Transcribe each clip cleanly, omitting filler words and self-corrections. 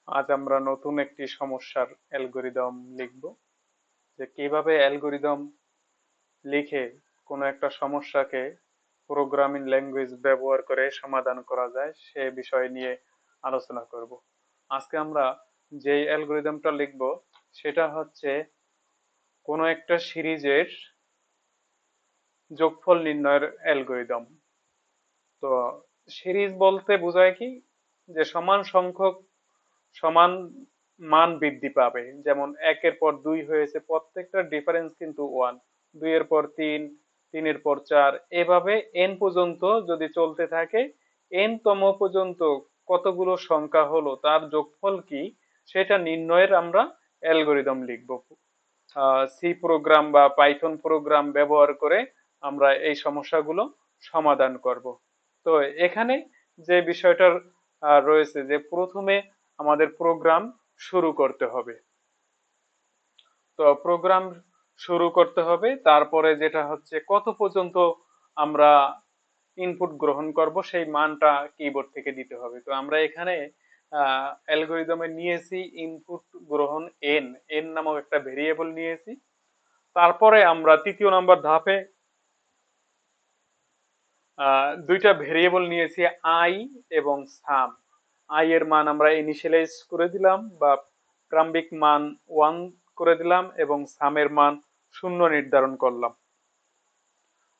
আজ আমরা নতুন একটি সমস্যার অ্যালগরিদম লিখব, যে কিভাবে অ্যালগরিদম লিখে কোনো একটা সমস্যাকে প্রোগ্রামিং ল্যাঙ্গুয়েজ ব্যবহার করে সমাধান করা যায় সে বিষয় নিয়ে আলোচনা করব। আজকে আমরা যে অ্যালগরিদমটা লিখব সেটা হচ্ছে কোনো একটা সিরিজের যোগফল নির্ণয়ের অ্যালগরিদম। তো সিরিজ বলতে বোঝায় কি, যে সমান সংখ্যক সমান মান বৃদ্ধি পাবে। যেমন একের পর দুই হয়েছে, প্রত্যেকটা ডিফারেন্স কিন্তু ওয়ান, দুইয়ের পর তিন, তিনের পর চার, এভাবে এন পর্যন্ত যদি চলতে থাকে, এন তম পর্যন্ত কতগুলো সংখ্যা হলো তার যোগফল কি সেটা নির্ণয়ের আমরা অ্যালগরিদম লিখব। সি প্রোগ্রাম বা পাইথন প্রোগ্রাম ব্যবহার করে আমরা এই সমস্যাগুলো সমাধান করব। তো এখানে যে বিষয়টা রয়েছে, যে প্রথমে আমাদের প্রোগ্রাম শুরু করতে হবে। তো প্রোগ্রাম শুরু করতে হবে, তারপরে যেটা হচ্ছে কত পর্যন্ত আমরা ইনপুট গ্রহণ করব সেই মানটা কিবোর্ড থেকে দিতে হবে। তো আমরা এখানে অ্যালগরিদমে নিয়েছি ইনপুট গ্রহণ এন, এন নামক একটা ভেরিয়েবল নিয়েছি। তারপরে আমরা তৃতীয় নম্বর ধাপে দুইটা ভেরিয়েবল নিয়েছি, আই এবং সাম। আই এর মান আমরা ইনিশিয়ালাইজ করে দিলাম বা প্রারম্ভিক মান 1 করে দিলাম এবং সামের মান 0 নির্ধারণ করলাম।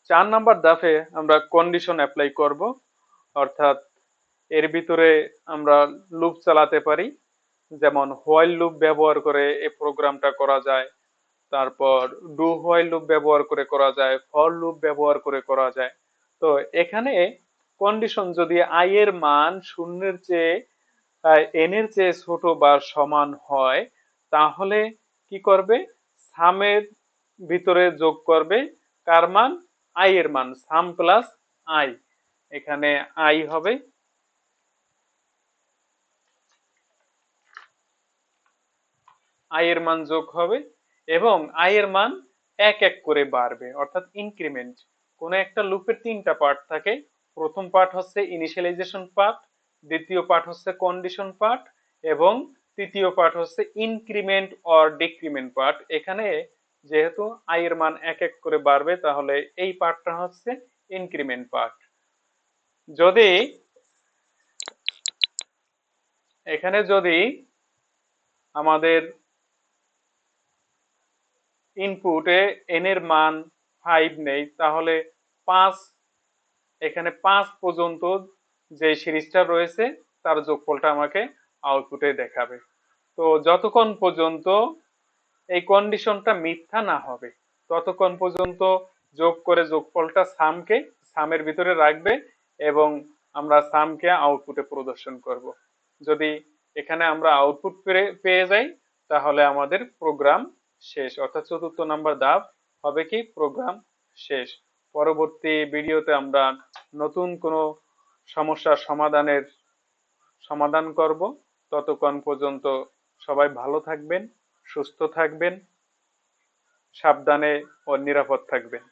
4 নাম্বার ধাপে আমরা কন্ডিশন অ্যাপ্লাই করব, অর্থাৎ এর ভিতরে আমরা লুপ চালাতে পারি। যেমন হোয়াইল লুপ ব্যবহার করে এই প্রোগ্রামটা করা যায়, তারপর ডু হোয়াইল লুপ ব্যবহার করে করা যায়, ফর লুপ ব্যবহার করে করা যায়। তো এখানে কন্ডিশন যদি আই এর মান শূন্যের চেয়ে এন এর চেয়ে ছোট বা সমান হয়, তাহলে কি করবে, সামের ভিতরে যোগ করবে কার মান, আই এর মান, সাম প্লাস আই। এখানে আই হবে, আই এর মান যোগ হবে এবং আই এর মান এক এক করে বাড়বে, অর্থাৎ ইনক্রিমেন্ট। কোন একটা লুপের তিনটা পার্ট থাকে, প্রথম পার্ট হচ্ছে ইনিশিয়ালাইজেশন পার্ট, দ্বিতীয় পার্ট হচ্ছে কন্ডিশন পার্ট এবং তৃতীয় পার্ট হচ্ছে ইনক্রিমেন্ট অর ডিক্রিমেন্ট পার্ট। এখানে যেহেতু আই এর মান এক এক করে বাড়বে, তাহলে এই পার্টটা হচ্ছে ইনক্রিমেন্ট পার্ট। যদি এখানে যদি আমাদের ইনপুটে এন এর মান 5 নেই, তাহলে 5, এখানে 5 পর্যন্ত যে সিরিজটা রয়েছে তার যোগফলটা আমাকে আউটপুটে দেখাবে। তো যতক্ষণ পর্যন্ত এই কন্ডিশনটা মিথ্যা না হবে ততক্ষণ পর্যন্ত যোগ করে যোগফলটা সামের ভিতরে রাখবে এবং আমরা সামকে আউটপুটে প্রদর্শন করব। যদি এখানে আমরা আউটপুট পেয়ে যাই, তাহলে আমাদের প্রোগ্রাম শেষ, অর্থাৎ চতুর্থ নাম্বার ধাপ হবে কি, প্রোগ্রাম শেষ। পরবর্তী ভিডিওতে আমরা নতুন কোনো সমস্যার সমাধান করব। ততক্ষণ পর্যন্ত সবাই ভালো থাকবেন, সুস্থ থাকবেন, সাবধানে ও নিরাপদ থাকবেন।